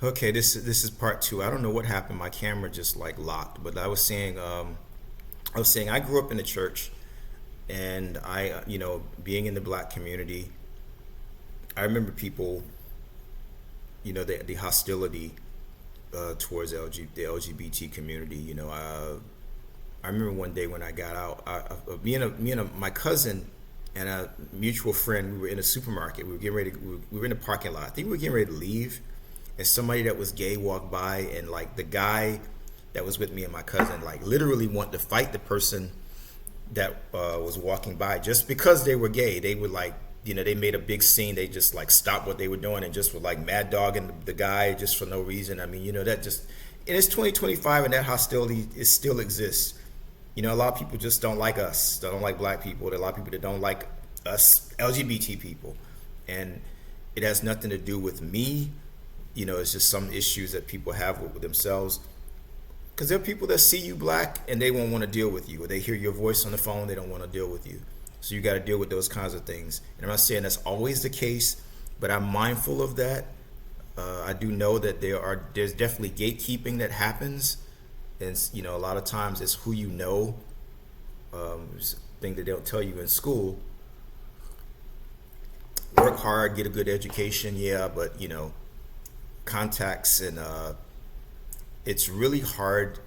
Okay, this is part two. I don't know what happened. My camera just like locked. But I was saying I grew up in the church, and being in the black community, I remember people, the hostility towards the LGBT community. I remember one day when I got out, my cousin and a mutual friend, we were in a supermarket. We were getting ready. We were in the parking lot. I think we were getting ready to leave, and somebody that was gay walked by, and like the guy that was with me and my cousin, like literally wanted to fight the person that was walking by just because they were gay. They would like, they made a big scene. They just like stopped what they were doing and just were like mad dogging the guy just for no reason. I mean, that just, and it's 2025 and that hostility is still exists. A lot of people just don't like us. They don't like black people. There are a lot of people that don't like us LGBT people, and it has nothing to do with me. It's just some issues that people have with themselves. Because there are people that see you black and they won't want to deal with you, or they hear your voice on the phone, they don't want to deal with you. So you got to deal with those kinds of things. And I'm not saying that's always the case, but I'm mindful of that. I do know that there's definitely gatekeeping that happens, and a lot of times it's who you know. It's a thing that they don't tell you in school. Work hard, get a good education, yeah, but contacts and it's really hard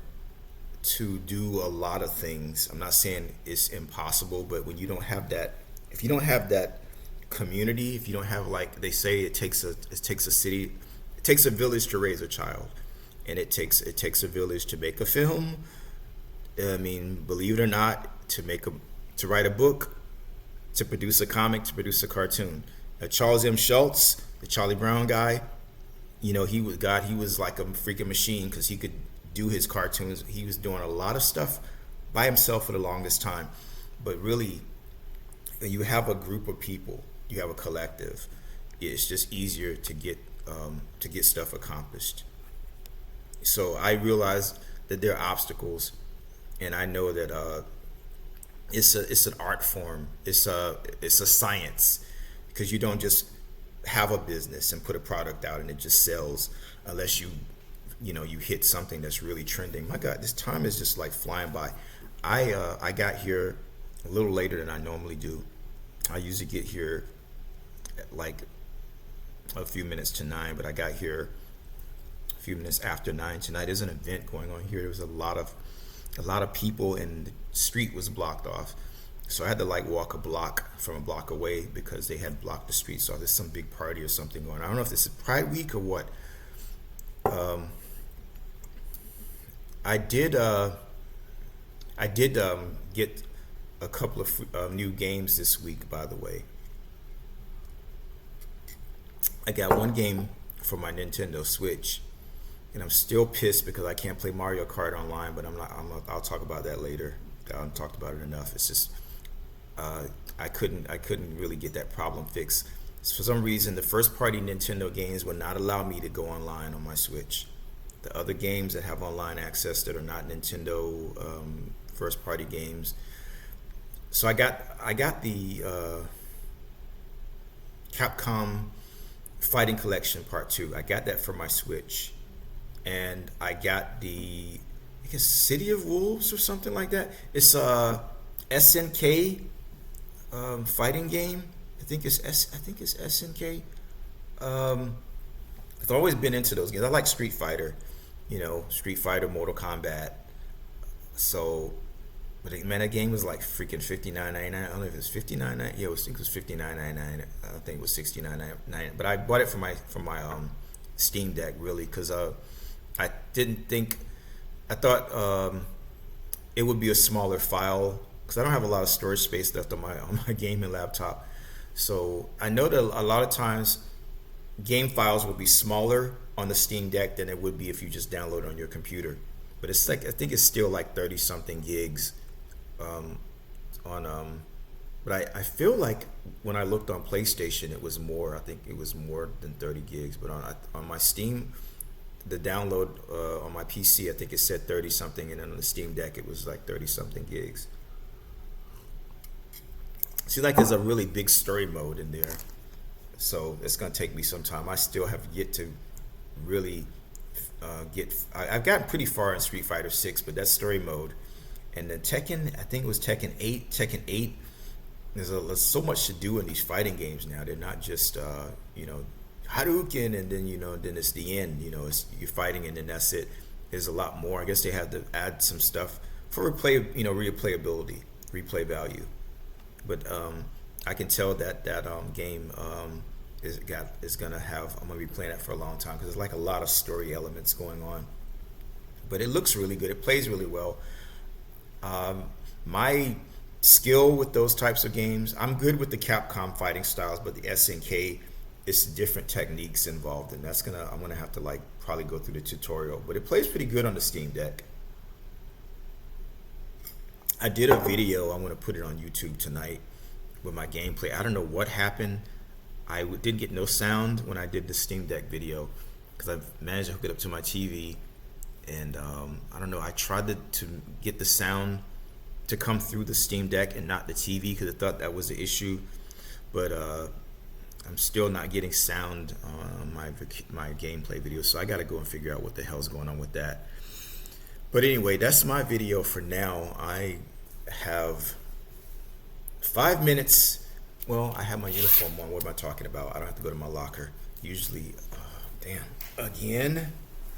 to do a lot of things. I'm not saying it's impossible, but when you don't have that, if you don't have that community, if you don't have, like they say, it takes a village to raise a child, and it takes a village to make a film. I mean, believe it or not, to write a book, to produce a comic, to produce a cartoon. Charles M. Schultz, the Charlie Brown guy, he was like a freaking machine because he could do his cartoons. He was doing a lot of stuff by himself for the longest time. But really, when you have a group of people, you have a collective, it's just easier to get stuff accomplished. So I realize that there are obstacles, and I know that it's an art form. It's a science, because you don't just have a business and put a product out and it just sells unless you hit something that's really trending. My God, this time is just like flying by. I got here a little later than I normally do. I usually get here at like a few minutes to 9, but I got here a few minutes after 9 tonight. There's an event going on here. There was a lot of people, and the street was blocked off. So I had to like walk from a block away because they had blocked the street. So there's some big party or something going on. I don't know if this is Pride Week or what. I did get a couple of new games this week, by the way. I got one game for my Nintendo Switch, and I'm still pissed because I can't play Mario Kart online. But I'll talk about that later. I haven't talked about it enough. It's just I couldn't really get that problem fixed. For some reason, the first party Nintendo games would not allow me to go online on my Switch. The other games that have online access that are not Nintendo first party games. So I got the Capcom Fighting Collection Part 2. I got that for my Switch. And I got I guess City of Wolves or something like that. It's a SNK fighting game. I think it's SNK. I've always been into those games. I like Street Fighter, Street Fighter, Mortal Kombat. So, but man, that game was like freaking $59.99. I don't know if it was $59.99. Yeah, I think it was $59.99. I think it was $69.99. But I bought it for my Steam Deck, really, because I didn't think I thought it would be a smaller file because I don't have a lot of storage space left on my gaming laptop. So I know that a lot of times game files will be smaller on the Steam Deck than it would be if you just download it on your computer. But it's like, I think it's still like 30 something gigs on but I feel like when I looked on PlayStation it was more. I think it was more than 30 gigs, but on my Steam, the download on my PC, I think it said 30 something, and then on the Steam Deck it was like 30 something gigs. Seems like there's a really big story mode in there, so it's gonna take me some time. I still have yet to really I've gotten pretty far in Street Fighter 6, but that's story mode. And then Tekken, I think it was Tekken 8. Tekken 8, there's so much to do in these fighting games now. They're not just Hadouken, and then then it's the end. It's you're fighting and then that's it. There's a lot more. I guess they had to add some stuff for replay value. But I can tell that game is gonna have. I'm gonna be playing it for a long time because there's like a lot of story elements going on. But it looks really good. It plays really well. My skill with those types of games, I'm good with the Capcom fighting styles, but the SNK, it's different techniques involved, and I'm gonna have to like probably go through the tutorial. But it plays pretty good on the Steam Deck. I did a video. I'm gonna put it on YouTube tonight with my gameplay. I don't know what happened. I did get no sound when I did the Steam Deck video because I managed to hook it up to my TV, and I don't know. I tried to get the sound to come through the Steam Deck and not the TV because I thought that was the issue, but I'm still not getting sound on my gameplay video, so I got to go and figure out what the hell's going on with that. But anyway, that's my video for now. I have 5 minutes. Well, I have my uniform on. What am I talking about? I don't have to go to my locker. Usually, damn, again.